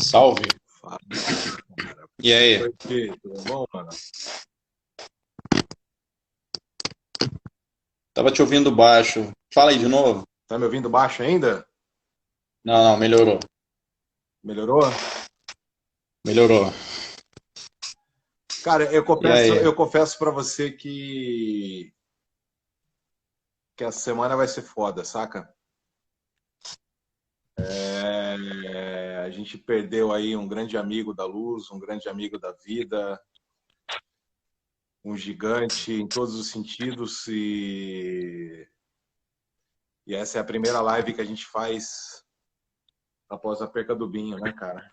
Salve. Fala, cara. E aí? Oi, tudo bom, mano? Tava te ouvindo baixo. Fala aí de novo. Tá me ouvindo baixo ainda? Não, não, melhorou. Melhorou? Melhorou. Cara, eu E confesso, aí? eu confesso para você que essa semana vai ser foda, saca? A gente perdeu aí um grande amigo da luz, um grande amigo da vida, um gigante em todos os sentidos e essa é a primeira live que a gente faz após a perca do Binho, né, cara?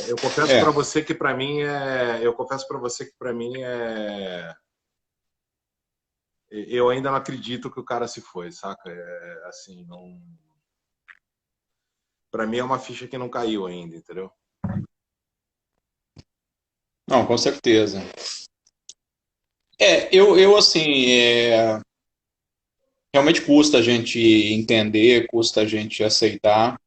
Eu confesso É, para você que para mim eu confesso para você que para mim eu ainda não acredito que o cara se foi, saca? Assim, não, para mim é uma ficha que não caiu ainda, entendeu? não, com certeza. Eu assim, realmente custa a gente entender, custa a gente aceitar.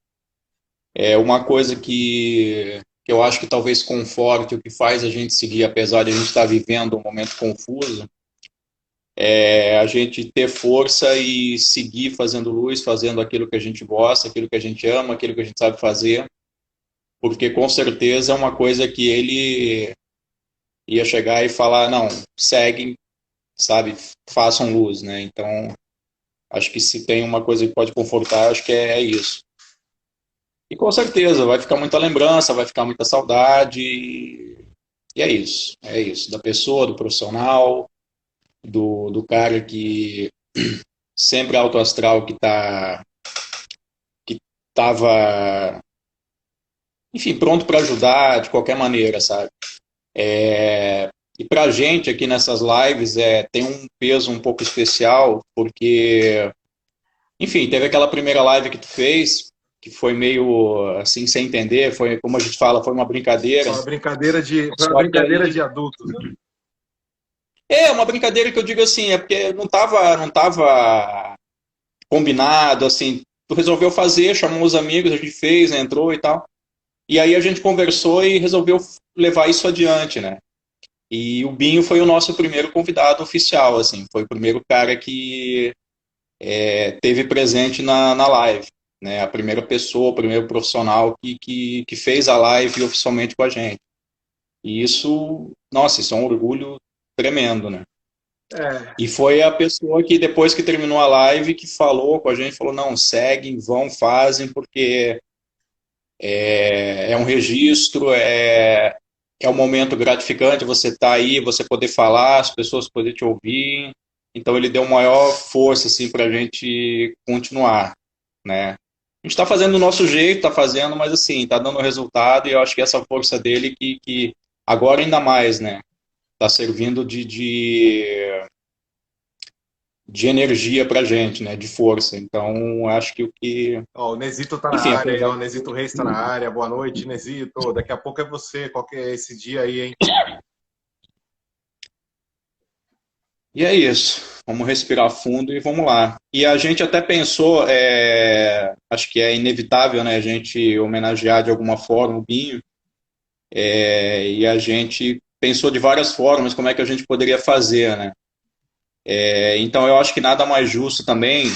É uma coisa que eu acho que talvez conforte o que faz a gente seguir, apesar de a gente estar vivendo um momento confuso, é a gente ter força e seguir fazendo luz, fazendo aquilo que a gente gosta, aquilo que a gente ama, aquilo que a gente sabe fazer. Porque com certeza é uma coisa que ele ia chegar e falar, não, seguem, sabe, façam luz, né? Então, acho que se tem uma coisa que pode confortar, acho que é isso. E com certeza, vai ficar muita lembrança, vai ficar muita saudade, e é isso, da pessoa, do profissional, do cara que sempre alto astral, que tava, enfim, pronto para ajudar de qualquer maneira, sabe? E para a gente aqui nessas lives tem um peso um pouco especial, porque, enfim, teve aquela primeira live que tu fez, que foi meio assim, sem entender, foi, como a gente fala, foi uma brincadeira. Foi uma Só que brincadeira aí. de adultos, né? É, uma brincadeira que eu digo assim, é porque não tava combinado, assim, tu resolveu fazer, chamou os amigos, a gente fez, né, entrou e tal. E aí a gente conversou e resolveu levar isso adiante, né? E o Binho foi o nosso primeiro convidado oficial, assim, foi o primeiro cara que teve presente na live, né? A primeira pessoa, o primeiro profissional que fez a live oficialmente com a gente. E isso, nossa, isso é um orgulho tremendo, né? É, E foi a pessoa que depois que terminou a live que falou com a gente, falou, não, seguem, vão, fazem, porque é um registro, é um momento gratificante você estar aí, você poder falar, as pessoas poderem te ouvir. Então ele deu maior força assim, para a gente continuar, né? A gente está fazendo do nosso jeito, está fazendo, mas assim, está dando resultado e eu acho que essa força dele que agora ainda mais, né? Está servindo de energia para a gente, né? De força. Então acho que o que, ó, o Nesito tá na enfim, área aí, ó, apesar. o Nesito Reis tá na área. Boa noite, Nesito. Daqui a pouco é você. Qual que é esse dia aí, hein? E é isso. Vamos respirar fundo e vamos lá. E a gente até pensou, acho que é inevitável, né, a gente homenagear de alguma forma o Binho, e a gente pensou de várias formas como é que a gente poderia fazer, né? Então eu acho que nada mais justo também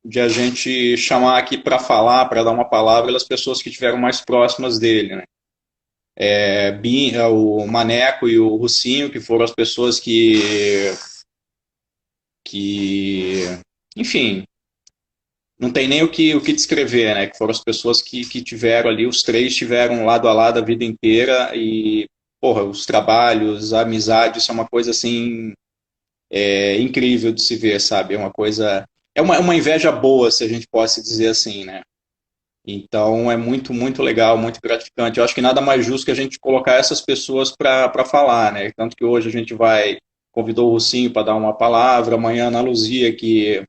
de a gente chamar aqui para falar, para dar uma palavra às pessoas que estiveram mais próximas dele, né? O Maneco e o Russinho, que foram as pessoas que enfim, não tem nem o que descrever, né? Que foram as pessoas que tiveram ali, os três tiveram lado a lado a vida inteira e, porra, os trabalhos, a amizade, isso é uma coisa assim, incrível de se ver, sabe? É uma coisa, é uma inveja boa, se a gente pode dizer assim, né? Então é muito, muito legal, muito gratificante. Eu acho que nada mais justo que a gente colocar essas pessoas para falar, né? Tanto que hoje a gente convidou o Russinho para dar uma palavra, amanhã a Ana Luzia, que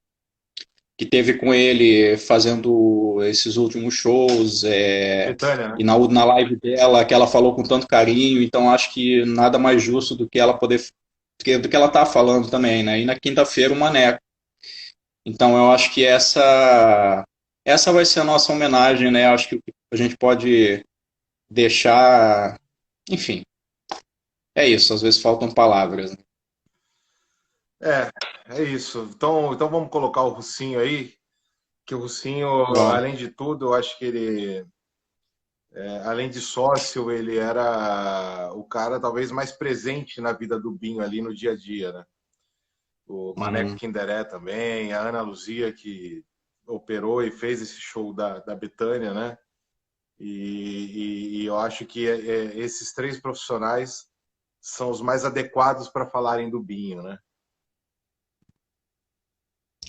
teve com ele fazendo esses últimos shows, Betânia, e né? na live dela, que ela falou com tanto carinho, então acho que nada mais justo do que ela poder, do que ela tá falando também, né? E na quinta-feira o Maneco. Então eu acho que essa vai ser a nossa homenagem, né? Eu acho que a gente pode deixar, enfim, é isso, às vezes faltam palavras, né? É isso. Então vamos colocar o Russinho aí, que o Russinho, Bom, além de tudo, eu acho que ele, além de sócio, ele era o cara talvez mais presente na vida do Binho ali no dia a dia, né? O Maneco uhum, Kinderé também, a Ana Luzia que operou e fez esse show da Betânia, né? E eu acho que esses três profissionais são os mais adequados para falarem do Binho, né?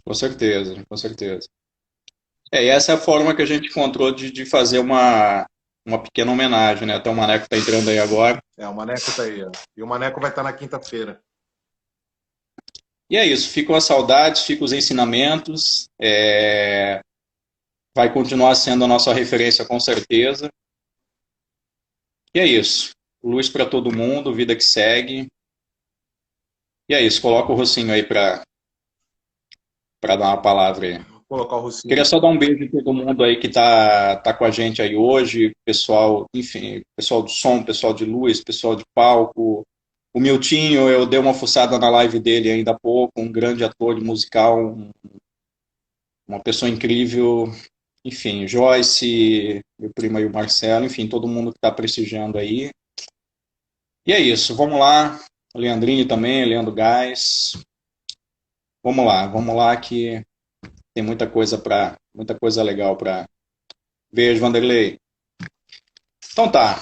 com certeza, com certeza. E essa é a forma que a gente encontrou de fazer uma pequena homenagem, né? Até o Maneco está entrando aí agora. É, o Maneco tá aí, ó. E o Maneco vai estar na quinta-feira. E é isso, ficam as saudades, ficam os ensinamentos, vai continuar sendo a nossa referência com certeza. E é isso, luz para todo mundo, vida que segue. E é isso, coloca o Rocinho aí para dar uma palavra aí. Vou colocar o Queria Russinho. só dar um beijo em todo mundo aí que tá com a gente aí hoje, pessoal, enfim, pessoal do som, pessoal de luz, pessoal de palco. O Miltinho, eu dei uma fuçada na live dele ainda há pouco, um grande ator de musical, uma pessoa incrível. Enfim, Joyce, meu primo aí, o Marcelo, enfim, todo mundo que está prestigiando aí. E é isso, vamos lá. O Leandrinho também, Leandro Gás. Vamos lá que tem muita coisa legal para. Beijo, Vanderlei. Então tá,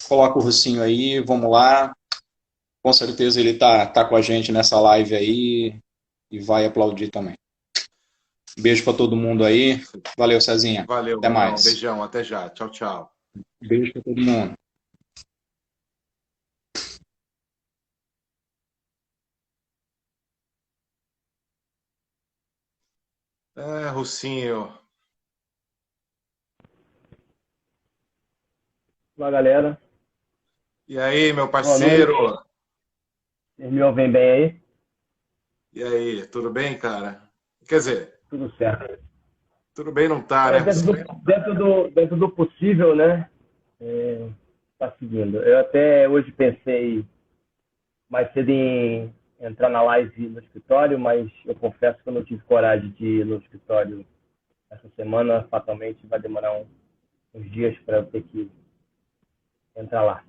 coloca o Russinho aí, vamos lá. Com certeza ele tá com a gente nessa live aí e vai aplaudir também. Beijo para todo mundo aí. Valeu, Cezinha. Valeu, Até Brunão. mais. Beijão, até já. Tchau, tchau. Beijo para todo mundo. Russinho. Olá, galera. E aí, meu Boa parceiro? noite. Vocês me ouvem bem aí? E aí, tudo bem, cara? Quer dizer, Tudo certo. tudo bem não tá, né, É, dentro Russinho? do, dentro do possível, né? Tá seguindo. Eu até hoje pensei mais cedo em entrar na live no escritório, mas eu confesso que eu não tive coragem de ir no escritório essa semana. Fatalmente vai demorar uns dias para eu ter que entrar lá.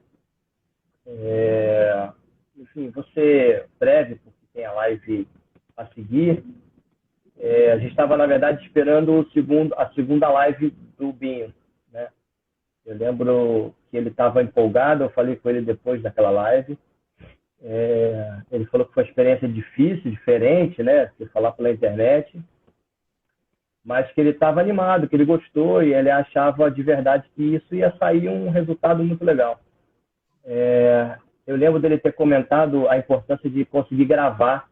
Enfim, você breve, porque tem a live a seguir. A gente estava, na verdade, esperando a segunda live do Binho, né? Eu lembro que ele estava empolgado, eu falei com ele depois daquela live. Ele falou que foi uma experiência difícil, diferente, né? Você falar pela internet, mas que ele estava animado, que ele gostou e ele achava de verdade que isso ia sair um resultado muito legal. Eu lembro dele ter comentado a importância de conseguir gravar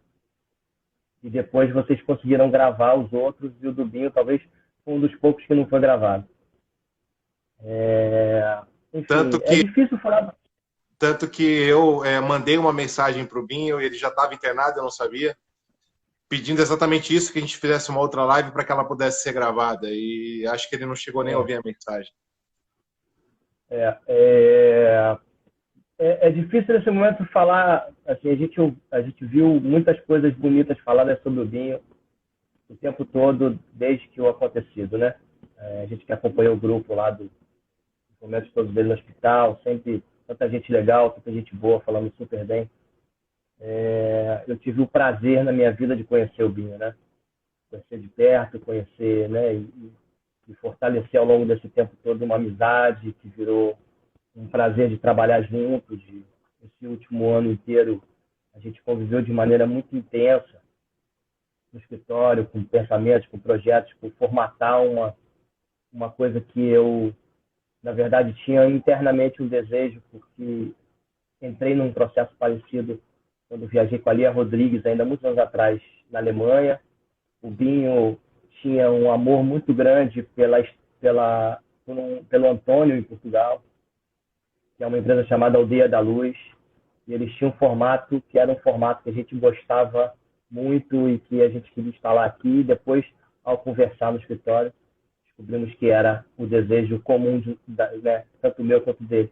e depois vocês conseguiram gravar os outros e o do Binho talvez foi um dos poucos que não foi gravado. Tanto Enfim, é que, difícil falar. tanto que eu mandei uma mensagem pro Binho, ele já estava internado, eu não sabia, pedindo exatamente isso, que a gente fizesse uma outra live para que ela pudesse ser gravada. E acho que ele não chegou nem a ouvir a mensagem. É, é, é difícil nesse momento falar. Assim, a gente viu muitas coisas bonitas faladas sobre o Binho o tempo todo, desde que o acontecido, né? A gente que acompanhou o grupo lá dos momentos todos dele no hospital, sempre tanta gente legal, tanta gente boa, falando super bem. Eu tive o prazer na minha vida de conhecer o Binho, né? Conhecer de perto, conhecer, né? E fortalecer ao longo desse tempo todo uma amizade que virou um prazer de trabalhar juntos. Esse último ano inteiro a gente conviveu de maneira muito intensa no escritório, com pensamentos, com projetos, com formatar uma coisa que eu, na verdade, tinha internamente um desejo, porque entrei num processo parecido quando viajei com a Lia Rodrigues, ainda muitos anos atrás, na Alemanha. O Binho tinha um amor muito grande pelo Antônio, em Portugal, que é uma empresa chamada Aldeia da Luz. E eles tinham um formato que era um formato que a gente gostava muito e que a gente queria instalar aqui. E depois, ao conversar no escritório, descobrimos que era o desejo comum, né, tanto meu quanto dele.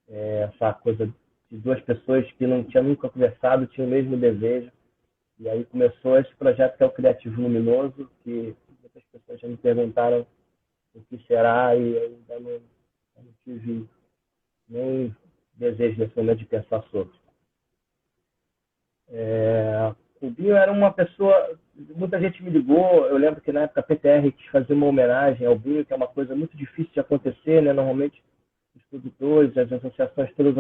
Essa coisa de duas pessoas que não tinham nunca conversado, tinham o mesmo desejo. E aí começou esse projeto que é o Criativo Luminoso, que muitas pessoas já me perguntaram o que será, e eu ainda não tive nem desejo nesse momento de pensar sobre. O Binho era uma pessoa, muita gente me ligou, eu lembro que na época a PTR quis fazer uma homenagem ao Binho, que é uma coisa muito difícil de acontecer, né? Normalmente os produtores, as associações todas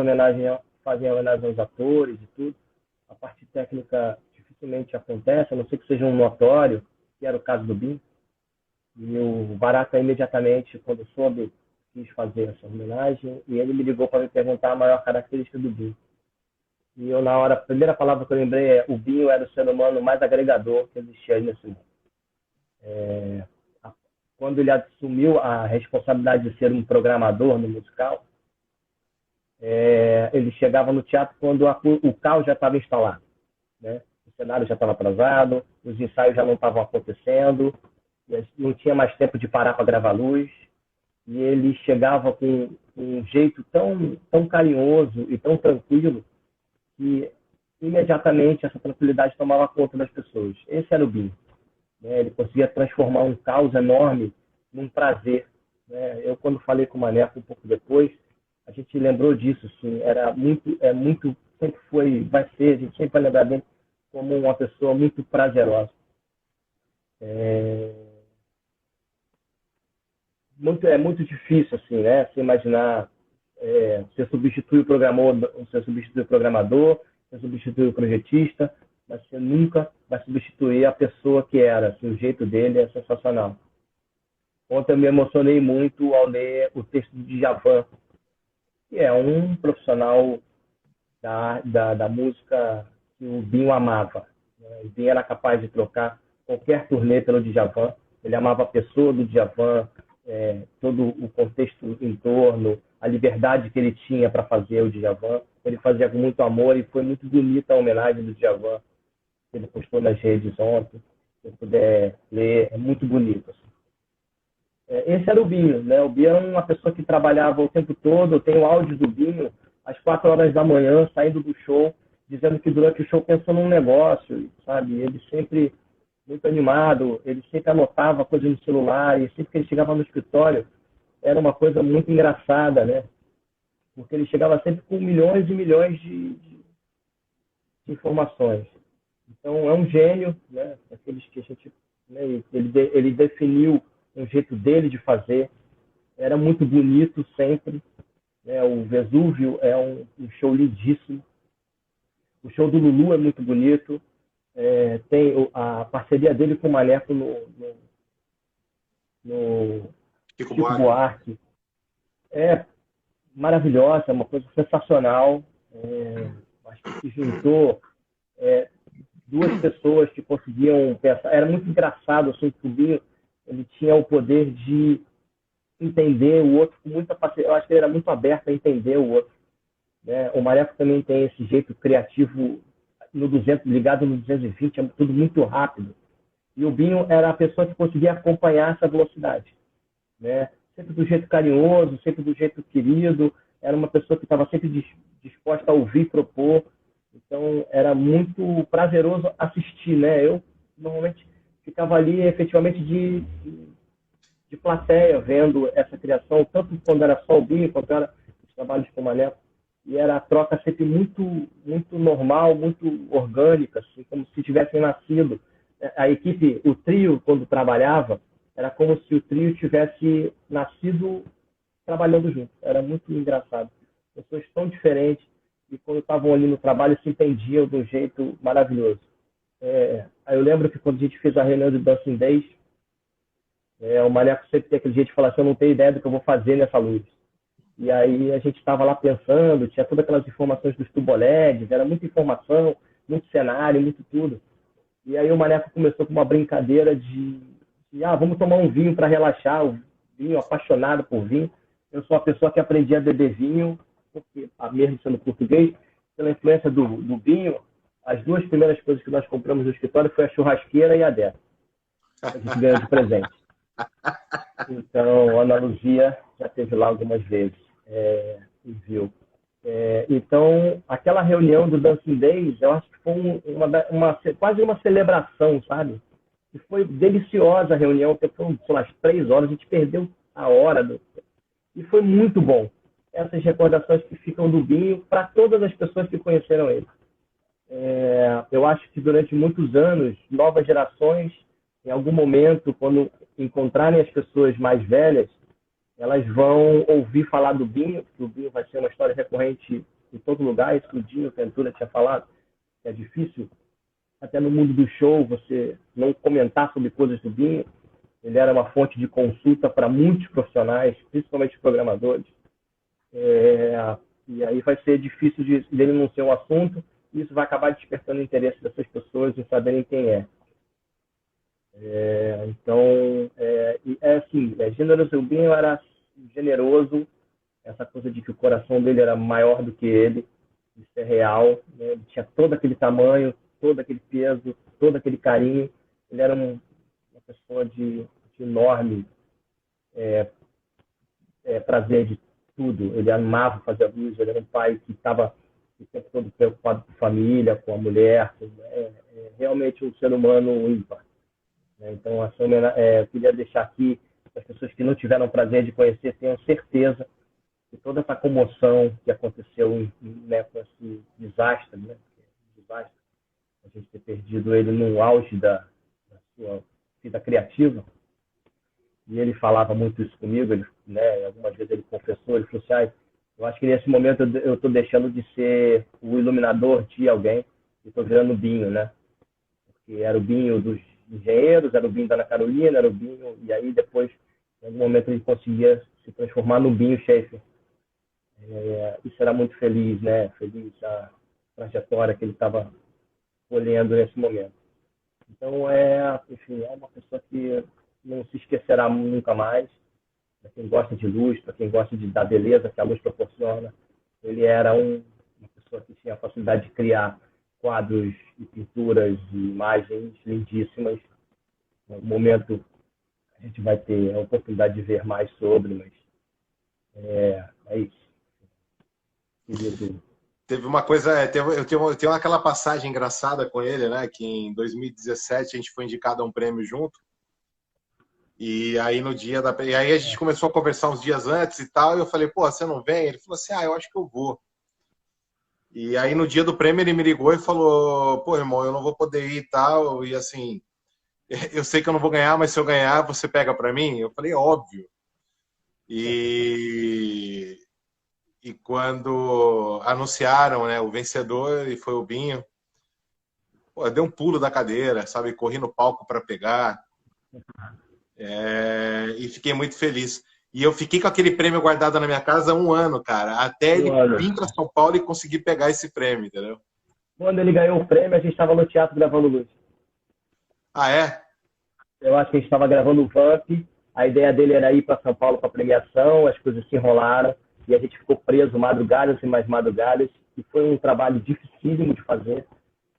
fazem homenagem aos atores e tudo. A parte técnica dificilmente acontece, a não ser que seja um notório, que era o caso do Binho. E o Barata imediatamente, quando soube, quis fazer essa homenagem, e ele me ligou para me perguntar a maior característica do Binho. E eu, na hora, a primeira palavra que eu lembrei é: o Binho era o ser humano mais agregador que existia aí nesse mundo. Quando ele assumiu a responsabilidade de ser um programador no musical, ele chegava no teatro quando o caos já estava instalado, né? O cenário já estava atrasado, os ensaios já não estavam acontecendo, não tinha mais tempo de parar para gravar luz, e ele chegava com um jeito tão carinhoso e tão tranquilo que imediatamente essa tranquilidade tomava conta das pessoas. Esse era o Binho, né? Ele conseguia transformar um caos enorme num prazer, né? Eu, quando falei com o Maneco um pouco depois, a gente lembrou disso, sim. Era muito, sempre foi, vai ser, a gente sempre vai lembrar dele como uma pessoa muito prazerosa. É muito difícil, assim, né? Você imaginar, você substitui o programador, você substitui o projetista, mas você nunca vai substituir a pessoa que era. Assim, o jeito dele é sensacional. Ontem eu me emocionei muito ao ler o texto do Djavan, que é um profissional da música que o Binho amava. O Binho era capaz de trocar qualquer turnê pelo Djavan. Ele amava a pessoa do Djavan, todo o contexto em torno, a liberdade que ele tinha para fazer o Djavan. Ele fazia com muito amor, e foi muito bonita a homenagem do Djavan que ele postou nas redes ontem. Se você puder ler, é muito bonito. Assim. Esse era o Binho, né? O Binho era uma pessoa que trabalhava o tempo todo. Eu tenho áudios do Binho às 4 horas da manhã, saindo do show, dizendo que durante o show pensou num negócio, sabe? Ele sempre muito animado, ele sempre anotava coisas no celular, e sempre que ele chegava no escritório, era uma coisa muito engraçada, né? Porque ele chegava sempre com milhões e milhões de informações. Então, é um gênio, né? Aqueles que a gente, né? Ele definiu um jeito dele de fazer, era muito bonito sempre, né? O Vesúvio é um show lindíssimo, o show do Lulu é muito bonito, tem a parceria dele com o Maneco no Chico Buarque. É maravilhosa, é uma coisa sensacional. Acho que se juntou duas pessoas que conseguiam pensar. Era muito engraçado, assim, que o Binho, ele tinha o poder de entender o outro com muita paciência. Eu acho que ele era muito aberto a entender o outro, né? O Maneco também tem esse jeito criativo no 200, ligado no 220, é tudo muito rápido. E o Binho era a pessoa que conseguia acompanhar essa velocidade, né? Sempre do jeito carinhoso, sempre do jeito querido. Era uma pessoa que estava sempre disposta a ouvir, propor. Então, era muito prazeroso assistir, né? Eu, normalmente, ficava ali, efetivamente, de plateia, vendo essa criação, tanto quando era só o Binho, quanto era os trabalhos com o Maneco. E era a troca sempre muito, muito normal, muito orgânica, assim, como se tivessem nascido. A equipe, o trio, quando trabalhava, era como se o trio tivesse nascido trabalhando junto. Era muito engraçado. Pessoas tão diferentes, e quando estavam ali no trabalho se entendiam de um jeito maravilhoso. Aí eu lembro que quando a gente fez a reunião de Dancing Days, o Maneco sempre tem aquele jeito de falar assim: eu não tenho ideia do que eu vou fazer nessa luz. E aí a gente estava lá pensando, tinha todas aquelas informações dos tuboleds, era muita informação, muito cenário, muito tudo. E aí o Maneco começou com uma brincadeira de vamos tomar um vinho para relaxar, o vinho, apaixonado por vinho. Eu sou uma pessoa que aprendi a beber vinho, porque, mesmo sendo português, pela influência do vinho, as duas primeiras coisas que nós compramos no escritório foi a churrasqueira e a dessa. A gente ganhou de presente. Então, a analogia já teve lá algumas vezes, e viu. Então, aquela reunião do Dancing Days, eu acho que foi quase uma celebração, sabe? E foi deliciosa a reunião, porque foram, sei lá, as 3 horas, a gente perdeu a hora. E foi muito bom. Essas recordações que ficam do Binho para todas as pessoas que conheceram ele. Eu acho que durante muitos anos, novas gerações, em algum momento, quando encontrarem as pessoas mais velhas, elas vão ouvir falar do Binho, porque o Binho vai ser uma história recorrente em todo lugar, isso que o Dinho Ventura tinha falado, que é difícil, até no mundo do show, você não comentar sobre coisas do Binho. Ele era uma fonte de consulta para muitos profissionais, principalmente programadores. E aí vai ser difícil dele não ser um assunto, e isso vai acabar despertando o interesse dessas pessoas em saberem quem é. Então, assim, generoso. O Binho era generoso, essa coisa de que o coração dele era maior do que ele, isso é real, né? Ele tinha todo aquele tamanho, todo aquele peso, todo aquele carinho. Ele era uma pessoa de enorme prazer de tudo. Ele amava fazer luz, ele era um pai que estava o tempo todo preocupado com a família, com a mulher, realmente um ser humano ímpar. Então, assim, eu queria deixar aqui, as pessoas que não tiveram o prazer de conhecer, tenham certeza que toda essa comoção que aconteceu, né, com esse desastre, né, a gente ter perdido ele no auge da sua vida criativa, e ele falava muito isso comigo, né, algumas vezes ele confessou, ele falou assim, eu acho que nesse momento eu estou deixando de ser o iluminador de alguém e estou virando o Binho, né? Porque era o Binho dos engenheiros, era o Binho da Ana Carolina, era o Binho, e aí depois, em algum momento, ele conseguia se transformar no Binho Schaefer. Isso era muito feliz, né? Feliz a trajetória que ele estava colhendo nesse momento. Então, enfim, é uma pessoa que não se esquecerá nunca mais. Para quem gosta de luz, para quem gosta da beleza que a luz proporciona, ele era uma pessoa que tinha a facilidade de criar quadros e pinturas e imagens lindíssimas. No momento a gente vai ter a oportunidade de ver mais sobre, mas é isso. Teve uma coisa, eu tenho aquela passagem engraçada com ele, né? Que em 2017 a gente foi indicado a um prêmio junto. E aí no dia e aí a gente começou a conversar uns dias antes e tal, e eu falei, pô, você não vem? Ele falou assim, eu acho que eu vou. E aí no dia do prêmio ele me ligou e falou, pô, irmão, eu não vou poder ir e tal, e assim, eu sei que eu não vou ganhar, mas se eu ganhar, você pega pra mim? Eu falei, óbvio. E quando anunciaram, né, o vencedor, e foi o Binho, pô, eu dei um pulo da cadeira, sabe, corri no palco para pegar. E fiquei muito feliz. E eu fiquei com aquele prêmio guardado na minha casa há 1 ano, cara, até ele vir para São Paulo e conseguir pegar esse prêmio, entendeu? Quando ele ganhou o prêmio, a gente estava no teatro gravando luz. Ah, é? Eu acho que a gente estava gravando o Vamp, a ideia dele era ir para São Paulo para a premiação, as coisas se enrolaram e a gente ficou preso madrugadas e mais madrugadas, e foi um trabalho dificílimo de fazer,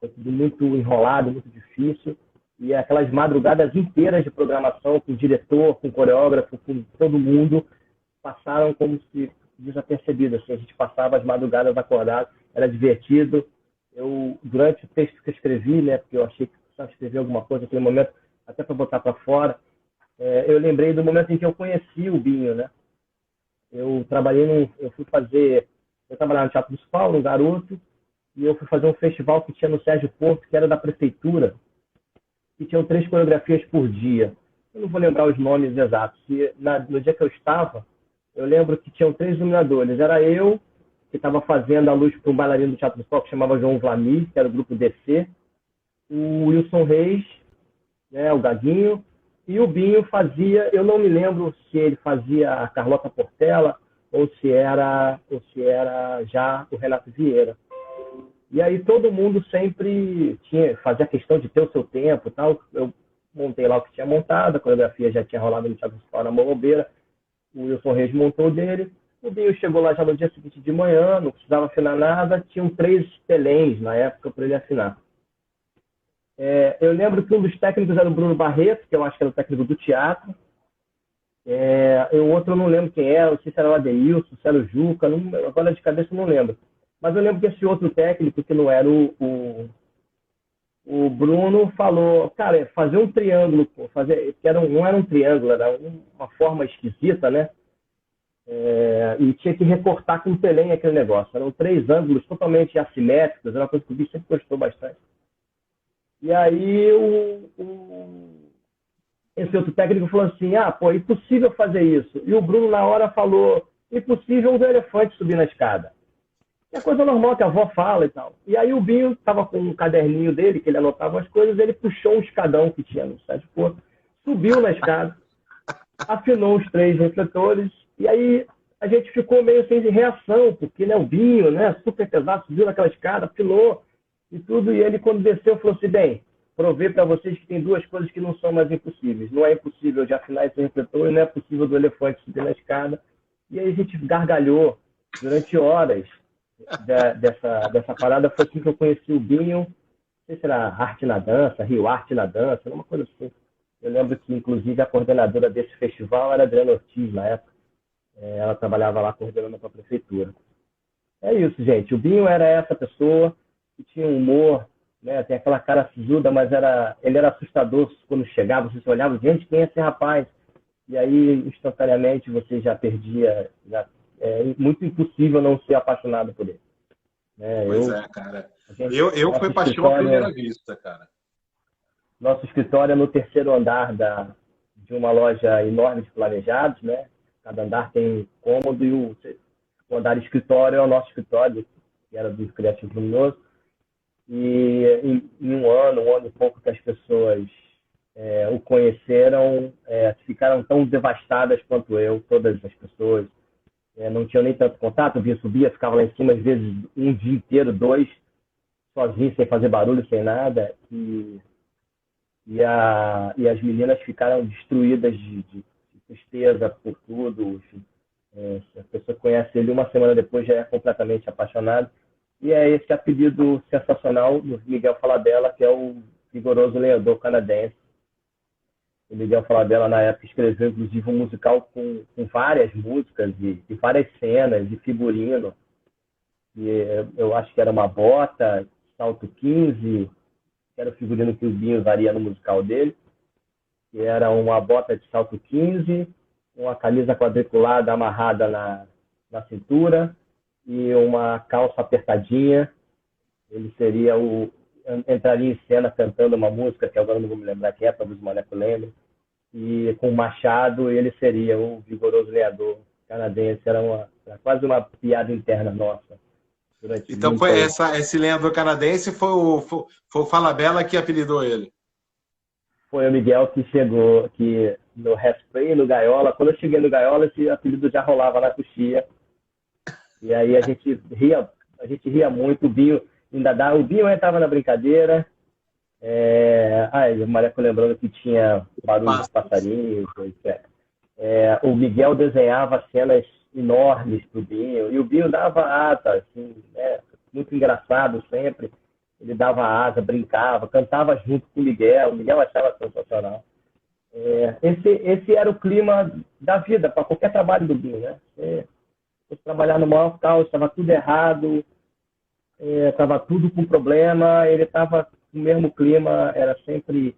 foi tudo muito enrolado, muito difícil. E aquelas madrugadas inteiras de programação com o diretor, com o coreógrafo, com todo mundo, passaram como se desapercebido. Assim, a gente passava as madrugadas acordado, era divertido. Durante o texto que eu escrevi, né, porque eu achei que precisava escrever alguma coisa naquele momento, até para botar para fora, eu lembrei do momento em que eu conheci o Binho, né? Eu trabalhava no Teatro Municipal, no Garoto, e eu fui fazer um festival que tinha no Sérgio Porto, que era da prefeitura, que tinham 3 coreografias por dia. Eu não vou lembrar os nomes exatos. No dia que eu estava, eu lembro que tinham 3 iluminadores. Era eu, que estava fazendo a luz para um bailarino do Teatro Municipal que chamava João Vlamir, que era do grupo DC, o Wilson Reis, né, o Gaguinho, e o Binho fazia, eu não me lembro se ele fazia a Carlota Portela ou se era já o Renato Vieira. E aí todo mundo sempre fazia questão de ter o seu tempo e tal. Eu montei lá o que tinha montado, a coreografia já tinha rolado no Teatro Municipal na Morrobeira, o Wilson Reis montou dele, o Binho chegou lá já no dia seguinte de manhã, não precisava afinar nada, tinham 3 teléns na época para ele afinar. Eu lembro que um dos técnicos era o Bruno Barreto, que eu acho que era o técnico do teatro, O outro eu não lembro quem era, não sei se era o Adeilson, se era o Juca, não, agora de cabeça eu não lembro. Mas eu lembro que esse outro técnico, que não era o Bruno, falou, cara, fazer um triângulo, não era um triângulo, era uma forma esquisita, né? E tinha que recortar com telém aquele negócio. Eram 3 ângulos totalmente assimétricos, era uma coisa que o bicho sempre gostou bastante. E aí esse outro técnico falou assim, pô, é impossível fazer isso. E o Bruno na hora falou, impossível um elefante subir na escada. É coisa normal que a avó fala e tal. E aí o Binho estava com um caderninho dele, que ele anotava as coisas, ele puxou um escadão que tinha no site Porto, subiu na escada, afinou os 3 refletores, e aí a gente ficou meio sem reação, porque né, o Binho, né, super pesado, subiu naquela escada, afinou e tudo, e ele quando desceu falou assim, bem, provei para vocês que tem 2 coisas que não são mais impossíveis. Não é impossível de afinar esse refletor e não é possível do elefante subir na escada. E aí a gente gargalhou durante horas dessa parada. Foi assim que eu conheci o Binho, não sei se era Arte na Dança, Rio Arte na Dança, uma coisa assim. Eu lembro que, inclusive, a coordenadora desse festival era a Adriana Ortiz, na época. Ela trabalhava lá coordenando para a prefeitura. É isso, gente. O Binho era essa pessoa que tinha um humor, né? Tem aquela cara sisuda, mas ele era assustador quando chegava. Você olhava, gente, quem é esse rapaz? E aí, instantaneamente, você já perdia. É muito impossível não ser apaixonado por ele. Pois cara. Eu fui paixão à primeira vista, cara. Nosso escritório é no 3º andar de uma loja enorme de planejados, né? Cada andar tem um cômodo e o andar escritório é o nosso escritório, que era do Criativo Luminoso. E em um ano e pouco que as pessoas o conheceram, ficaram tão devastadas quanto eu, todas as pessoas. Não tinham nem tanto contato, eu subia, ficava lá em cima, às vezes, um dia inteiro, 2, sozinho, sem fazer barulho, sem nada. E as meninas ficaram destruídas de tristeza por tudo. A pessoa conhece ele uma semana depois, já é completamente apaixonado. E é esse apelido sensacional do Miguel Falabella, que é o vigoroso lenhador canadense. O Miguel Falabella, na época, escreveu, inclusive, um musical com várias músicas e várias cenas de figurino. E eu acho que era uma bota, salto 15, que era o figurino que o Binho usaria no musical dele. Que era uma bota de salto 15, uma camisa quadriculada amarrada na cintura e uma calça apertadinha. Ele entraria em cena cantando uma música, que agora não vou me lembrar que é, talvez o Maneco lembre, e com o machado ele seria o vigoroso lenhador canadense. Era quase uma piada interna nossa. Então esse lenhador canadense foi o Falabella que apelidou ele? Foi o Miguel que chegou no Hairspray, no Gaiola. Quando eu cheguei no Gaiola, esse apelido já rolava na coxia. E aí a gente ria muito. O Binho entrava na brincadeira. O Mareco lembrando que tinha barulho de passarinhos. O Miguel desenhava cenas enormes pro Binho. E o Binho dava asa, assim, muito engraçado sempre. Ele dava asa, brincava, cantava junto com o Miguel achava sensacional. Esse era o clima da vida, para qualquer trabalho do Binho, né? Fosse trabalhar no maior caos, estava tudo errado, estava tudo com problema, ele estava no mesmo clima, era sempre...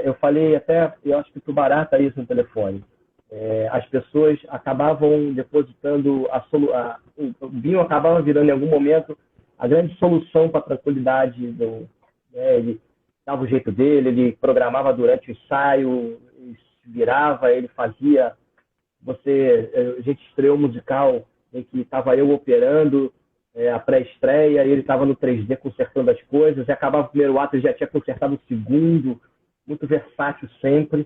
eu falei até, eu acho que tu barata isso no telefone. As pessoas acabavam depositando o Binho acabava virando em algum momento a grande solução para a tranquilidade. Ele dava o jeito dele, ele programava durante o ensaio, virava, ele fazia. A gente estreou um musical em que estava eu operando a pré-estreia, ele estava no 3D consertando as coisas, e acabava o primeiro ato, ele já tinha consertado o segundo. Muito versátil sempre.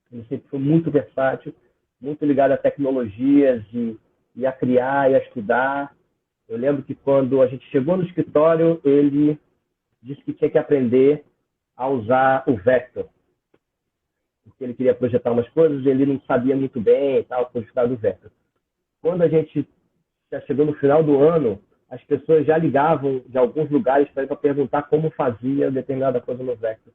Ele sempre foi muito versátil, muito ligado a tecnologias e a criar e a estudar. Eu lembro que quando a gente chegou no escritório, ele disse que tinha que aprender a usar o Vector, porque ele queria projetar umas coisas e ele não sabia muito bem e tal, por estudar do Vector. Quando a gente já chegou no final do ano, as pessoas já ligavam de alguns lugares para perguntar como fazia determinada coisa no Vector.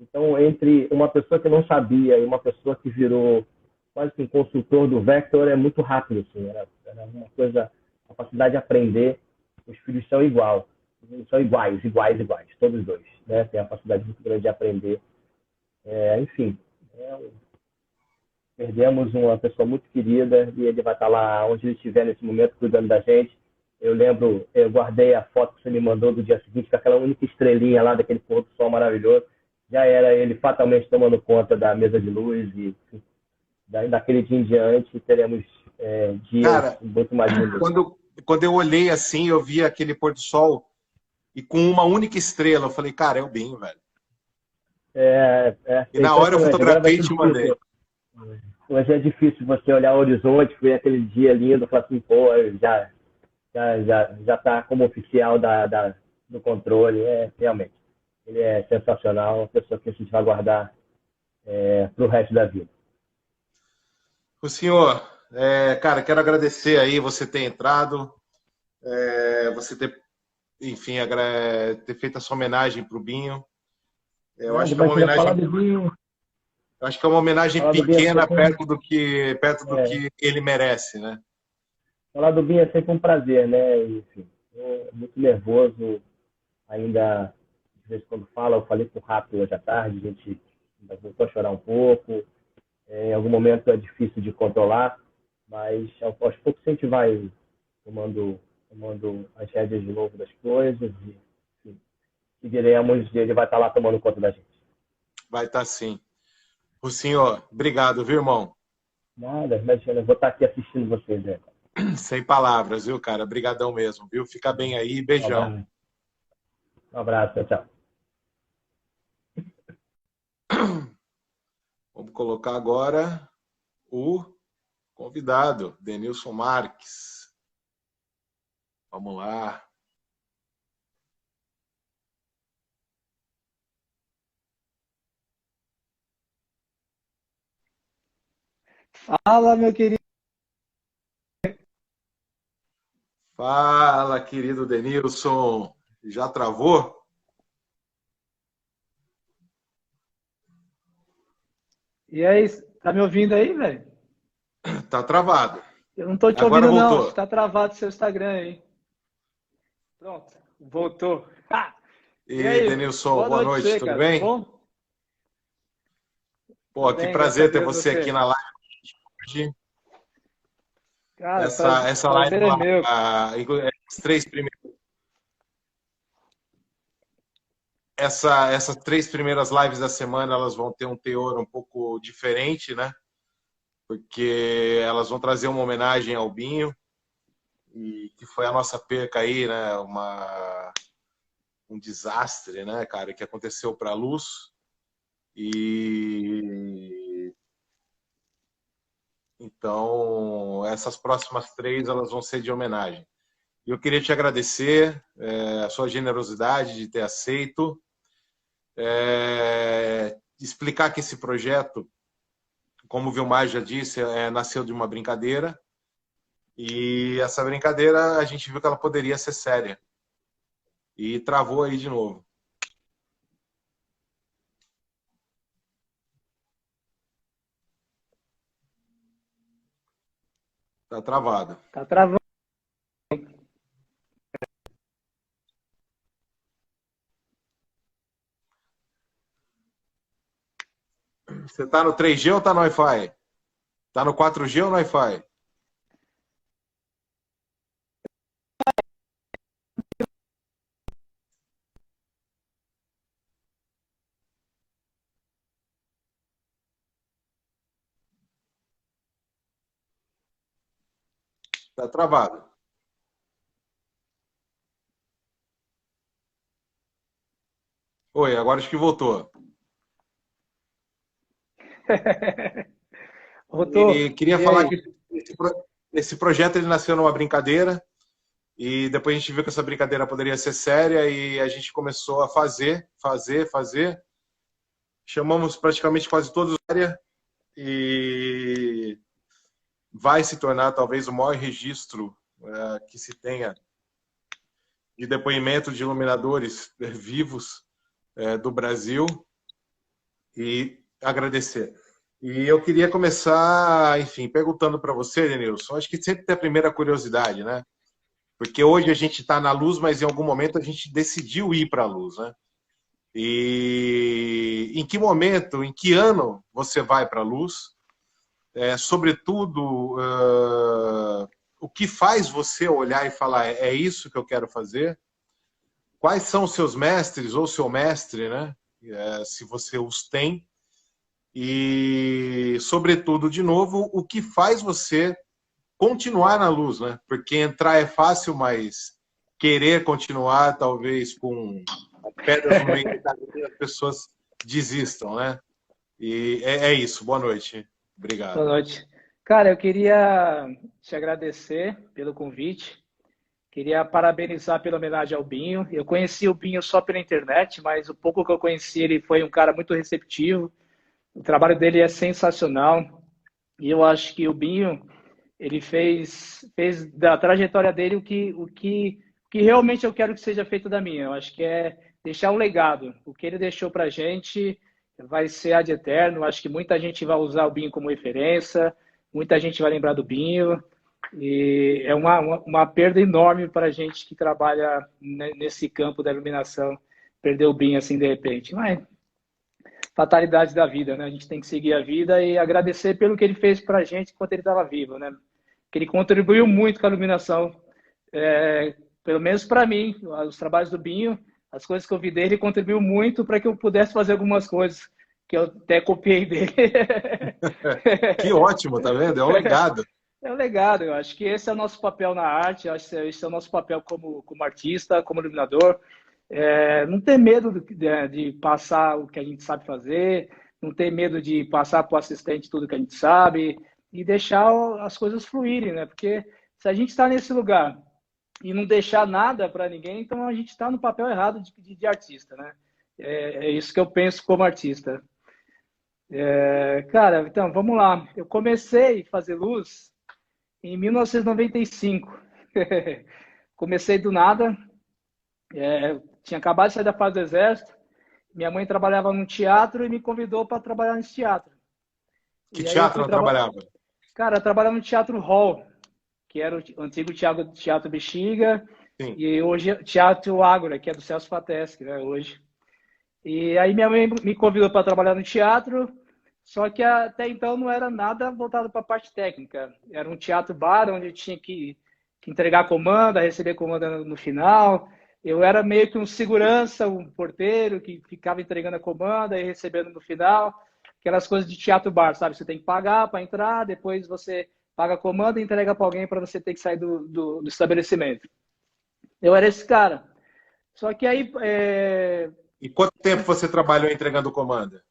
Então, entre uma pessoa que não sabia e uma pessoa que virou quase que um consultor do Vector, é muito rápido, assim, era uma coisa, a capacidade de aprender, os filhos são iguais, todos os dois, né? Tem a capacidade muito grande de aprender. Enfim, é, perdemos uma pessoa muito querida e ele vai estar lá onde ele estiver nesse momento cuidando da gente. Eu lembro, eu guardei a foto que você me mandou do dia seguinte, com aquela única estrelinha lá daquele pôr do sol maravilhoso. Já era ele fatalmente tomando conta da mesa de luz e daquele dia em diante teremos dias Cara, muito mais bonitos. quando eu olhei assim, eu vi aquele pôr do sol e com uma única estrela, eu falei, cara, é o Binho, velho. E na hora eu fotografei e te mandei. Hoje é difícil você olhar o horizonte, ver aquele dia lindo e falar assim, pô, já tá como oficial do controle. Realmente, ele é sensacional, uma pessoa que a gente vai guardar para o resto da vida. O senhor, cara, quero agradecer aí você ter entrado, você ter, enfim, ter feito essa homenagem para o Binho. Eu acho que é uma homenagem. Eu acho que é uma homenagem pequena perto do que ele merece, né? Falar do Binho é sempre um prazer, né? Enfim, muito nervoso ainda, de vez em quando fala, eu falei com o Rato hoje à tarde, a gente ainda voltou a chorar um pouco. Em algum momento é difícil de controlar, mas aos poucos a gente vai tomando as rédeas de novo das coisas e seguiremos, ele vai estar lá tomando conta da gente. Vai estar sim. O senhor, obrigado, viu, irmão? Nada, imagina, eu vou estar aqui assistindo vocês, né? Sem palavras, viu, cara? Obrigadão mesmo, viu? Fica bem aí, beijão. Um abraço, tchau. Vamos colocar agora o convidado, Denilson Marques. Vamos lá. Fala, meu querido. Fala, querido Denilson. Já travou? E aí, tá me ouvindo aí, velho? Tá travado. Eu não tô te Agora ouvindo, voltou. não. Tá travado seu Instagram aí. Pronto, voltou. E aí, Denilson, boa noite, tudo cara. bem? Tudo bom? Pô, Tudo que bem, prazer ter Deus, você aqui na live hoje. Cara, Essa live, é meu. as três primeiras. Essas três primeiras lives da semana, elas vão ter um teor um pouco diferente, né? Porque elas vão trazer uma homenagem ao Binho, e que foi a nossa perca aí, né? Um desastre, né, cara, que aconteceu para a Luz. E então essas próximas três elas vão ser de homenagem. E eu queria te agradecer a sua generosidade de ter aceito, explicar que esse projeto, como o Vilmar já disse, nasceu de uma brincadeira, e essa brincadeira a gente viu que ela poderia ser séria e travou aí de novo. Tá travado. Tá travando. Você tá no 3G ou tá no Wi-Fi? Tá no 4G ou no Wi-Fi? Tá travado. Oi, agora acho que voltou. Voltou. E queria falar que esse projeto ele nasceu numa brincadeira, e depois a gente viu que essa brincadeira poderia ser séria, e a gente começou a fazer. Chamamos praticamente quase todos da área, e vai se tornar talvez o maior registro que se tenha de depoimento de iluminadores vivos do Brasil. E agradecer. E eu queria começar, enfim, perguntando para você, Denilson. Acho que sempre tem a primeira curiosidade, né? Porque hoje a gente está na luz, mas em algum momento a gente decidiu ir para a luz, né? E em que momento, em que ano você vai para a luz? Sobretudo, o que faz você olhar e falar, é isso que eu quero fazer? Quais são os seus mestres ou seu mestre, né? Se você os tem. E, sobretudo, de novo, o que faz você continuar na luz, né? Porque entrar é fácil, mas querer continuar, talvez com pedras no meio do caminho, as pessoas desistam, né? E é isso. Boa noite. Obrigado. Boa noite. Cara, eu queria te agradecer pelo convite. Queria parabenizar pela homenagem ao Binho. Eu conheci o Binho só pela internet, mas o pouco que eu conheci, ele foi um cara muito receptivo. O trabalho dele é sensacional. E eu acho que o Binho, ele fez da trajetória dele o que realmente eu quero que seja feito da minha. Eu acho que é deixar um legado. O que ele deixou pra gente vai ser ad eterno. Eu acho que muita gente vai usar o Binho como referência, muita gente vai lembrar do Binho. E é uma perda enorme para a gente que trabalha nesse campo da iluminação, perder o Binho assim de repente. Mas fatalidade da vida, né? A gente tem que seguir a vida e agradecer pelo que ele fez para a gente enquanto ele estava vivo, né? Que ele contribuiu muito com a iluminação, pelo menos para mim, os trabalhos do Binho, as coisas que eu vi dele, contribuiu muito para que eu pudesse fazer algumas coisas que eu até copiei dele. Que ótimo, tá vendo? É um legado. É um legado, eu acho que esse é o nosso papel na arte, eu acho que esse é o nosso papel como artista, como iluminador. Não ter medo de passar o que a gente sabe fazer, não ter medo de passar para o assistente tudo que a gente sabe e deixar as coisas fluírem, né? Porque se a gente está nesse lugar e não deixar nada para ninguém, então a gente está no papel errado de artista, né? É isso que eu penso como artista. Cara, então, vamos lá. Eu comecei a fazer luz em 1995. Comecei do nada. Tinha acabado de sair da fase do exército. Minha mãe trabalhava num teatro e me convidou para trabalhar nesse teatro. Que teatro ela trabalhava? Cara, eu trabalhava no Teatro Hall, que era o antigo Teatro Bexiga. Sim. E hoje é Teatro Ágora, que é do Celso Fateschi, né, hoje. E aí minha mãe me convidou para trabalhar no teatro, só que até então não era nada voltado para a parte técnica. Era um teatro-bar onde eu tinha que entregar comanda, receber comanda no final. Eu era meio que um segurança, um porteiro que ficava entregando a comanda e recebendo no final. Aquelas coisas de teatro-bar, sabe? Você tem que pagar para entrar, depois você paga a comanda e entrega para alguém para você ter que sair do estabelecimento. Eu era esse cara. Só que aí... E quanto tempo você trabalhou entregando comanda?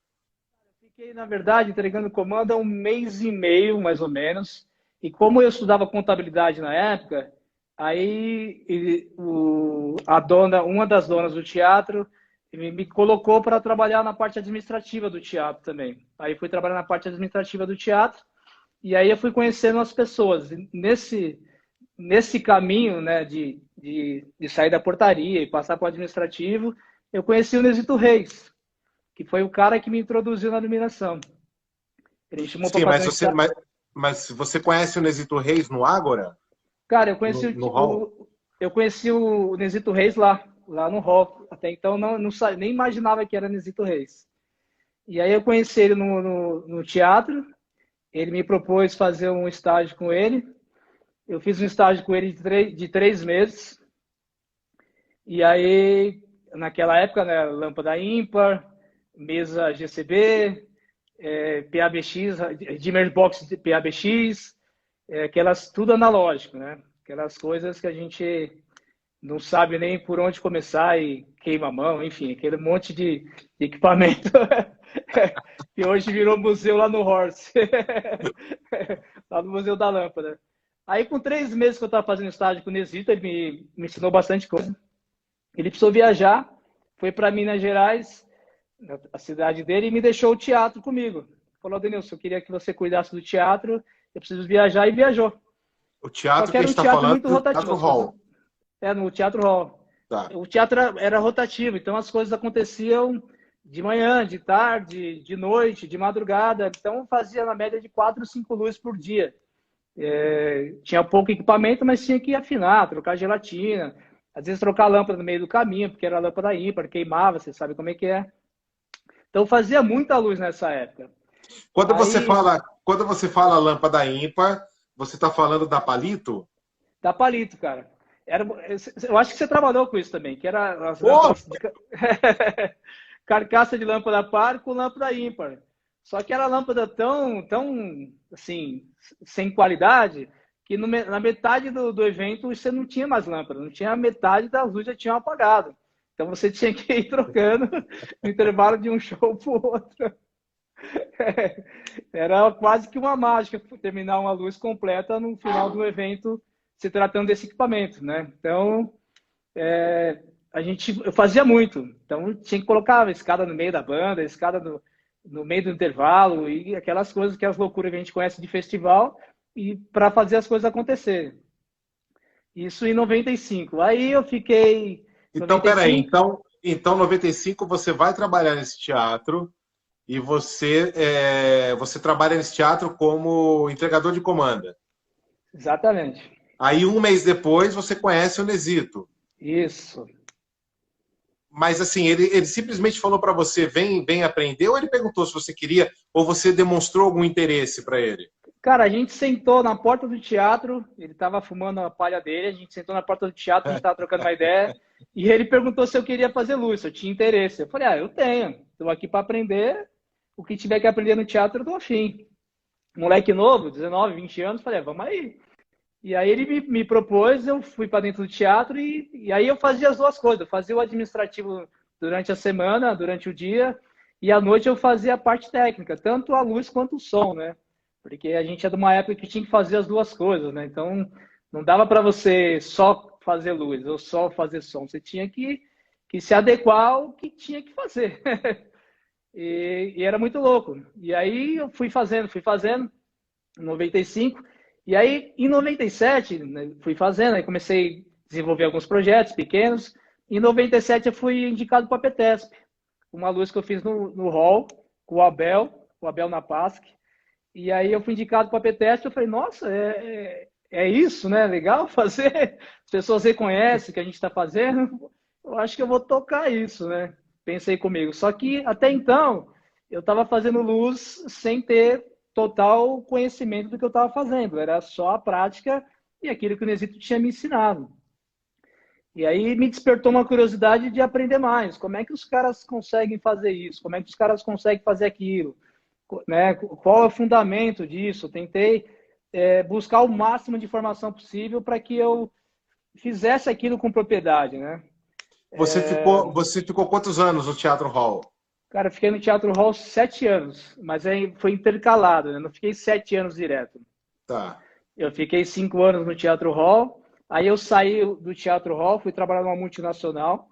Fiquei, na verdade, entregando comanda 1 mês e meio, mais ou menos. E como eu estudava contabilidade na época, aí uma das donas do teatro me colocou para trabalhar na parte administrativa do teatro também. Aí fui trabalhar na parte administrativa do teatro e aí eu fui conhecendo as pessoas. Nesse caminho, né, de sair da portaria e passar para o administrativo, eu conheci o Nesito Reis, que foi o cara que me introduziu na iluminação. Ele chamou Sim, mas você conhece o Nesito Reis no Ágora? Cara, eu conheci o Nesito Reis lá no Hall. Até então nem imaginava que era Nesito Reis. E aí eu conheci ele no teatro. Ele me propôs fazer um estágio com ele. Eu fiz um estágio com ele de 3 meses. E aí, naquela época, né, lâmpada ímpar, mesa GCB, PABX, dimmer box de PABX, tudo analógico, né? Aquelas coisas que a gente não sabe nem por onde começar e queima a mão, enfim, aquele monte de equipamento que hoje virou museu lá no Horse, lá no Museu da Lâmpada. Aí, com 3 meses que eu estava fazendo estágio com o Nesito, ele me ensinou bastante coisa. Ele precisou viajar, foi para Minas Gerais, a cidade dele, e me deixou o teatro comigo. Falou, Denilson, eu queria que você cuidasse do teatro, eu preciso viajar, e viajou. O teatro que a gente está falando muito rotativo. Teatro Hall. No Teatro Hall. Tá. O teatro era rotativo, então as coisas aconteciam de manhã, de tarde, de noite, de madrugada. Então, fazia na média de 4, 5 luzes por dia. Tinha pouco equipamento, mas tinha que afinar, trocar gelatina, às vezes trocar a lâmpada no meio do caminho, porque era lâmpada ímpar, queimava, você sabe como é que é. Então, fazia muita luz nessa época. Quando você fala lâmpada ímpar, você está falando da Palito? Da Palito, cara. Eu acho que você trabalhou com isso também, que era as lâmpadas de carcaça de lâmpada par com lâmpada ímpar. Só que era lâmpada tão assim, sem qualidade, que na metade do evento você não tinha mais lâmpada, não tinha metade das luzes já tinham apagado. Então você tinha que ir trocando no intervalo de um show para o outro. Era quase que uma mágica terminar uma luz completa no final do evento se tratando desse equipamento, né? Então, eu fazia muito. Então, tinha que colocar a escada no meio da banda, a escada no meio do intervalo e aquelas coisas, que as loucuras que a gente conhece de festival, e para fazer as coisas acontecerem. Isso em 95. Aí eu fiquei... Então, 95... peraí. Então, 95 você vai trabalhar nesse teatro e você trabalha nesse teatro como entregador de comanda. Exatamente. Aí, um mês depois, você conhece o Nesito. Isso. Mas, assim, ele simplesmente falou para você, vem aprender, ou ele perguntou se você queria, ou você demonstrou algum interesse para ele? Cara, a gente sentou na porta do teatro, ele estava fumando a palha dele, a gente sentou na porta do teatro, a gente estava trocando uma ideia, e ele perguntou se eu queria fazer luz, se eu tinha interesse. Eu falei, eu tenho, estou aqui para aprender, o que tiver que aprender no teatro eu tô afim. Moleque novo, 19, 20 anos, falei, vamos aí. E aí ele me propôs, eu fui para dentro do teatro e aí eu fazia as duas coisas. Eu fazia o administrativo durante a semana, durante o dia, e à noite eu fazia a parte técnica, tanto a luz quanto o som, né? Porque a gente é de uma época que tinha que fazer as duas coisas, né? Então não dava para você só fazer luz ou só fazer som. Você tinha que se adequar ao que tinha que fazer. E era muito louco. E aí eu fui fazendo, em 95. E aí, em 97, né, fui fazendo, aí comecei a desenvolver alguns projetos pequenos. Em 97, eu fui indicado para a Petesp, uma luz que eu fiz no hall, com o Abel na PASC. E aí eu fui indicado para a Petesp, eu falei, nossa, é isso, né? Legal fazer. As pessoas reconhecem o que a gente está fazendo. Eu acho que eu vou tocar isso, né? Pensei comigo. Só que, até então, eu estava fazendo luz sem ter total conhecimento do que eu estava fazendo. Era só a prática e aquilo que o Nesito tinha me ensinado. E aí me despertou uma curiosidade de aprender mais. Como é que os caras conseguem fazer isso? Como é que os caras conseguem fazer aquilo? Né? Qual é o fundamento disso? Eu tentei buscar o máximo de informação possível para que eu fizesse aquilo com propriedade, né? Você ficou quantos anos no Teatro Hall? Cara, eu fiquei no Teatro Hall 7 anos, mas aí foi intercalado, né? Não fiquei 7 anos direto. Tá. Eu fiquei 5 anos no Teatro Hall, aí eu saí do Teatro Hall, fui trabalhar numa multinacional.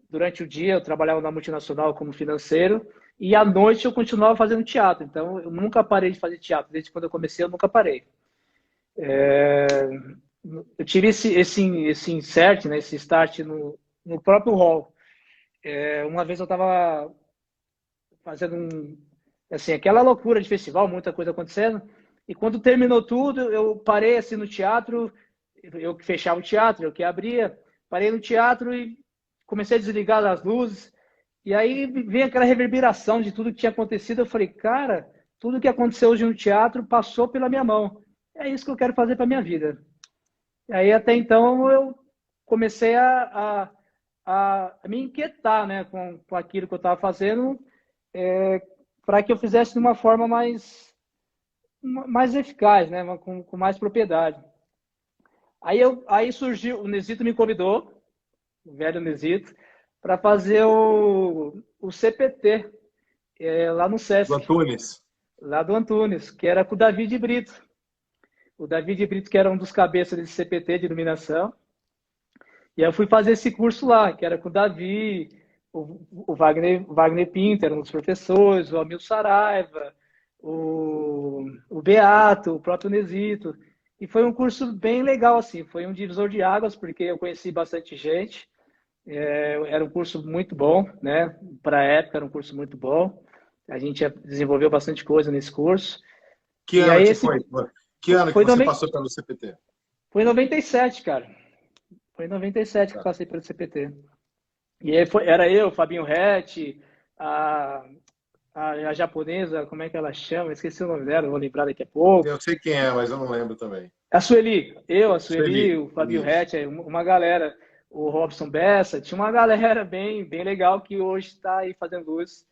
Durante o dia eu trabalhava na multinacional como financeiro, e à noite eu continuava fazendo teatro. Então eu nunca parei de fazer teatro. Desde quando eu comecei, eu nunca parei. Eu tive esse insert, né, esse start no próprio Hall. Uma vez eu estava fazendo assim, aquela loucura de festival, muita coisa acontecendo. E quando terminou tudo, eu parei assim no teatro, eu que fechava o teatro, eu que abria, parei no teatro e comecei a desligar as luzes. E aí vem aquela reverberação de tudo que tinha acontecido. Eu falei, cara, tudo que aconteceu hoje no teatro passou pela minha mão. É isso que eu quero fazer para minha vida. E aí até então eu comecei a me inquietar, né, com aquilo que eu estava fazendo, para que eu fizesse de uma forma mais eficaz, né, com mais propriedade. Aí surgiu, o Nesito me convidou, o velho Nesito, para fazer o CPT, lá no Sesc. Do Antunes. Lá do Antunes, que era com o David Brito. O David Brito, que era um dos cabeças desse CPT de iluminação. E aí eu fui fazer esse curso lá, que era com o Davi, o Wagner Pinto, era um dos professores, o Amil Saraiva, o Beato, o próprio Nesito. E foi um curso bem legal, assim, foi um divisor de águas, porque eu conheci bastante gente. Era um curso muito bom, né? Para a época era um curso muito bom. A gente desenvolveu bastante coisa nesse curso. Que E ano aí que esse foi? Que ano que foi, você nove- passou pelo CPT? foi em 97, cara. Foi em 97 que eu Tá. passei pelo CPT. E aí era eu, Fabinho Rett, a, a japonesa, como é que ela chama? Esqueci o nome dela, vou lembrar daqui a pouco. Eu sei quem é, mas eu não lembro também. A Sueli, a Sueli, Sueli. o Fabio Isso. Rett, uma galera, o Robson Bessa, tinha uma galera bem legal que hoje está aí fazendo luz,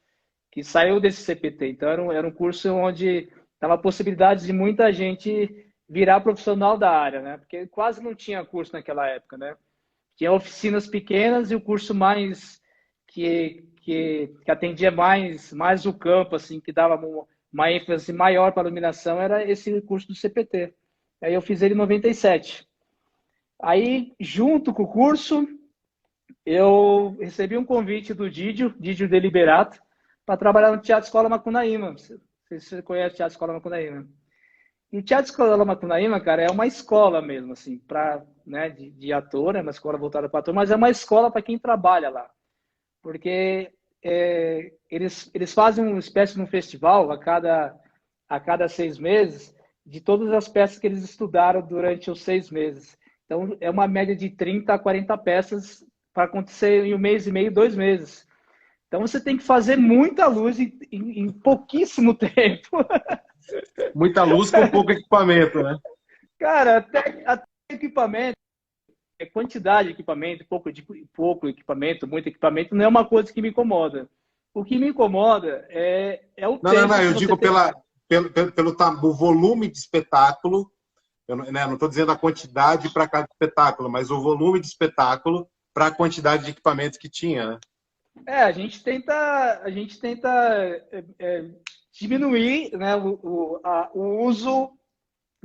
que saiu desse CPT. Então era um curso onde tava a possibilidade de muita gente virar profissional da área, né? Porque quase não tinha curso naquela época, né? Tinha oficinas pequenas e o curso mais que atendia mais o campo, assim, que dava uma ênfase maior para a iluminação, era esse curso do CPT. Aí eu fiz ele em 97. Aí, junto com o curso, eu recebi um convite do Didio Deliberato, para trabalhar no Teatro Escola Macunaíma. Não sei se você conhece o Teatro Escola Macunaíma. E o Teatro Escola Macunaíma, cara, é uma escola mesmo, assim, né, de ator, é uma escola voltada para ator, mas é uma escola para quem trabalha lá. Porque eles fazem uma espécie de um festival a cada 6 meses de todas as peças que eles estudaram durante os 6 meses. Então, é uma média de 30 a 40 peças para acontecer em 1 mês e meio, 2 meses. Então, você tem que fazer muita luz em pouquíssimo tempo. Muita luz com pouco equipamento, né? Cara, até equipamento, quantidade de equipamento, pouco equipamento, muito equipamento, não é uma coisa que me incomoda. O que me incomoda é o Não, tempo que eu você digo tem. pelo volume de espetáculo. Eu não estou dizendo a quantidade para cada espetáculo, mas o volume de espetáculo para a quantidade de equipamentos que tinha, né? A gente tenta diminuir, né, o uso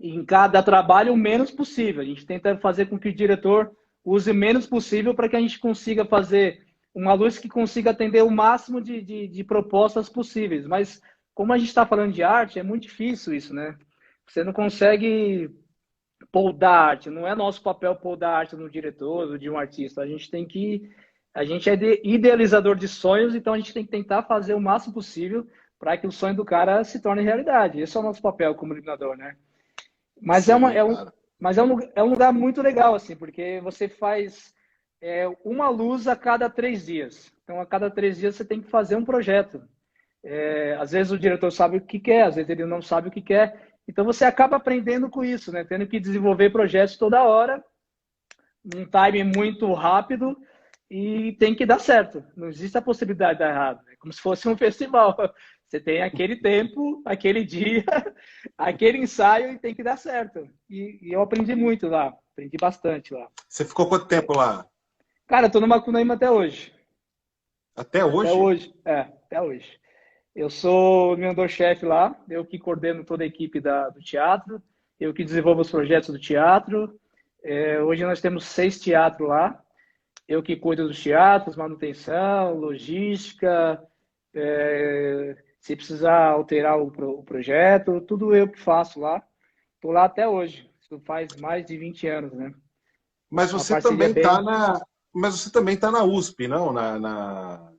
em cada trabalho o menos possível. A gente tenta fazer com que o diretor use o menos possível para que a gente consiga fazer uma luz que consiga atender o máximo de propostas possíveis. Mas como a gente está falando de arte, é muito difícil isso, né? Você não consegue poldar arte, não é nosso papel poldar arte no diretor ou de um artista. A gente é idealizador de sonhos, então a gente tem que tentar fazer o máximo possível para que o sonho do cara se torne realidade. Esse é o nosso papel como iluminador, né? Mas é, uma, Sim, é, um, cara. mas é um lugar muito legal, assim, porque você faz uma luz a cada 3 dias. Então, a cada 3 dias você tem que fazer um projeto. Às vezes o diretor sabe o que quer, às vezes ele não sabe o que quer. Então, você acaba aprendendo com isso, né? Tendo que desenvolver projetos toda hora, num time muito rápido, e tem que dar certo. Não existe a possibilidade de dar errado. É como se fosse um festival. Você tem aquele tempo, aquele dia, aquele ensaio e tem que dar certo. E eu aprendi muito lá, aprendi bastante lá. Você ficou quanto tempo lá? Cara, eu tô no Macunaíma até hoje. Até Até hoje? hoje, até hoje. Eu sou o mentor-chefe lá, eu que coordeno toda a equipe do teatro, eu que desenvolvo os projetos do teatro. Hoje nós temos 6 teatros lá, eu que cuido dos teatros, manutenção, logística, se precisar alterar o projeto, tudo eu que faço lá. Estou lá até hoje, isso faz mais de 20 anos, né? Mas Uma você parceria também está bem... na USP, não? Na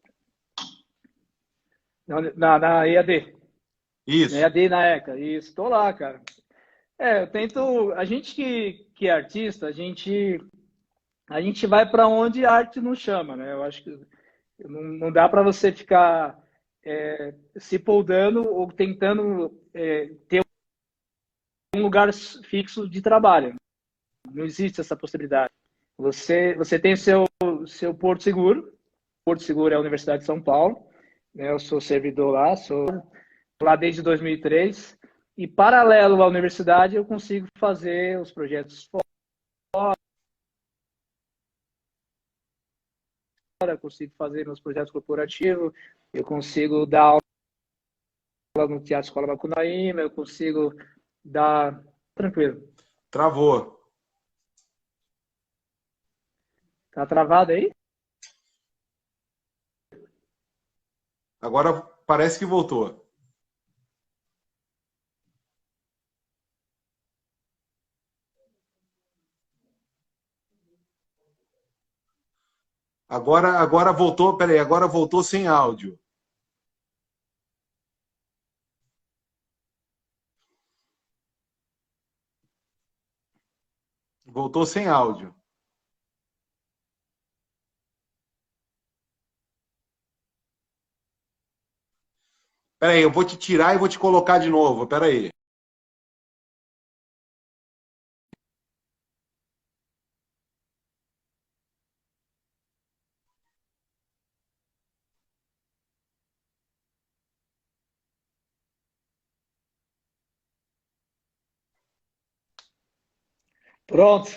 EAD, na Isso. EAD na ECA, isso, estou lá, cara. Eu tento. A gente que é artista, a gente vai para onde a arte nos chama, né? Eu acho que não dá para você ficar se poldando ou tentando ter um lugar fixo de trabalho. Não existe essa possibilidade. Você tem seu Porto Seguro. Porto Seguro é a Universidade de São Paulo. Né? Eu sou servidor lá, sou lá desde 2003. E paralelo à universidade, eu consigo fazer os projetos fora, consigo fazer meus projetos corporativos, eu consigo dar aula no Teatro Escola Macunaíma, eu consigo dar... Tranquilo. Travou. Tá travado aí? Agora parece que voltou. Agora voltou, peraí, agora voltou sem áudio. Voltou sem áudio. Peraí, eu vou te tirar e vou te colocar de novo. Peraí. Pronto.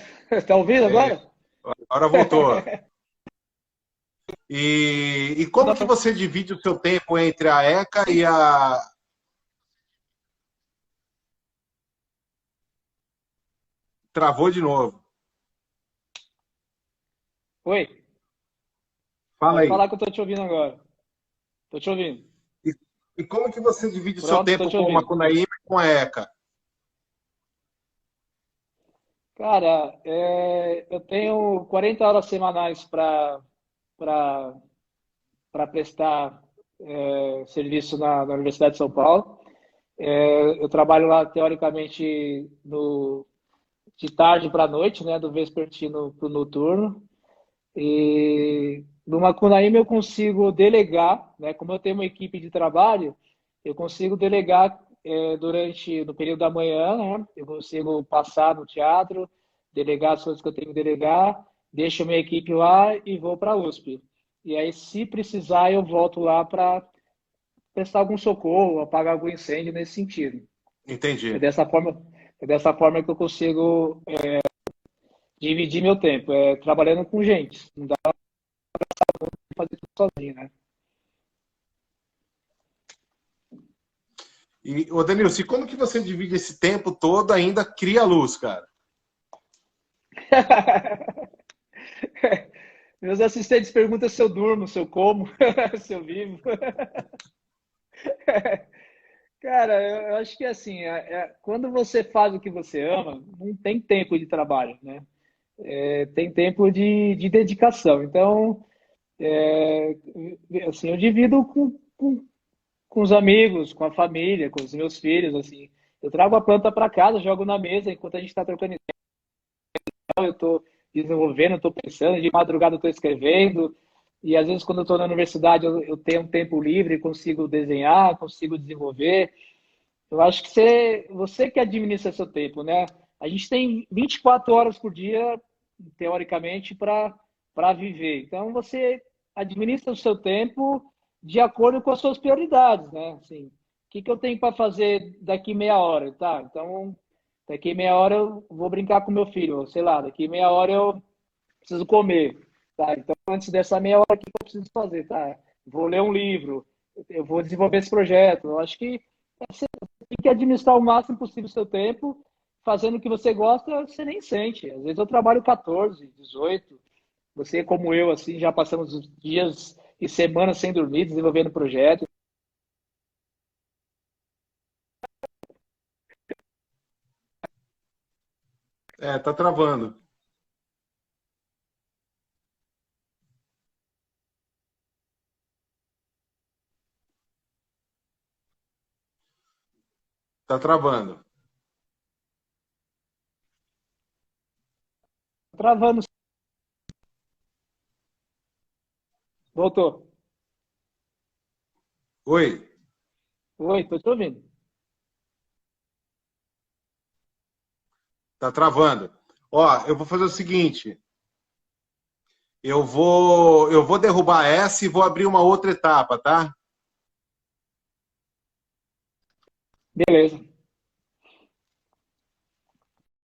Tá ouvindo agora? Agora voltou. E como que você divide o seu tempo entre a ECA e a... Travou de novo. Oi. Fala Pode aí. falar que eu tô te ouvindo agora. Tô te ouvindo. E como que você divide o seu Pronto, tô tempo te com o ouvindo. Macunaíma e com a ECA? Cara, eu tenho 40 horas semanais para prestar serviço na Universidade de São Paulo. Eu trabalho lá, teoricamente, de tarde para a noite, né, do vespertino para o noturno. E no Macunaíma eu consigo delegar, né, como eu tenho uma equipe de trabalho, eu consigo delegar no período da manhã, né, eu consigo passar no teatro, delegar as coisas que eu tenho que delegar, deixo a minha equipe lá e vou para a USP. E aí, se precisar, eu volto lá para prestar algum socorro, apagar algum incêndio nesse sentido. É Entendi. dessa forma, é dessa forma que eu consigo dividir meu tempo, trabalhando com gente. Não dá para fazer tudo sozinho, né? E, ô Denilson, e como que você divide esse tempo todo ainda cria luz, cara? Meus assistentes perguntam se eu durmo, se eu como, se eu vivo. Cara, eu acho que assim, quando você faz o que você ama, não tem tempo de trabalho, né? Tem tempo de dedicação. Então, é, assim, eu divido com os amigos, com a família, com os meus filhos, assim. Eu trago a planta para casa, jogo na mesa enquanto a gente está trocando ideia. Eu estou desenvolvendo, estou pensando, de madrugada eu estou escrevendo. E às vezes, quando eu estou na universidade, eu tenho um tempo livre, consigo desenhar, consigo desenvolver. Eu acho que você que administra seu tempo, né? A gente tem 24 horas por dia, teoricamente, para viver. Então, você administra o seu tempo de acordo com as suas prioridades, né? Assim, o que eu tenho para fazer daqui meia hora? Tá, então, daqui meia hora eu vou brincar com meu filho, sei lá, daqui meia hora eu preciso comer. Tá, então, antes dessa meia hora, o que eu preciso fazer? Tá, vou ler um livro, eu vou desenvolver esse projeto. Eu acho que tem que administrar o máximo possível o seu tempo, fazendo o que você gosta, você nem sente. Às vezes eu trabalho 14, 18. Você, como eu, assim, já passamos dias e semanas sem dormir, desenvolvendo projetos. Tá travando. Tá travando. Travando. Voltou. Oi, Oi, tô te ouvindo. tá travando. Ó, eu vou fazer o seguinte. Eu vou derrubar essa e vou abrir uma outra etapa, tá? Beleza.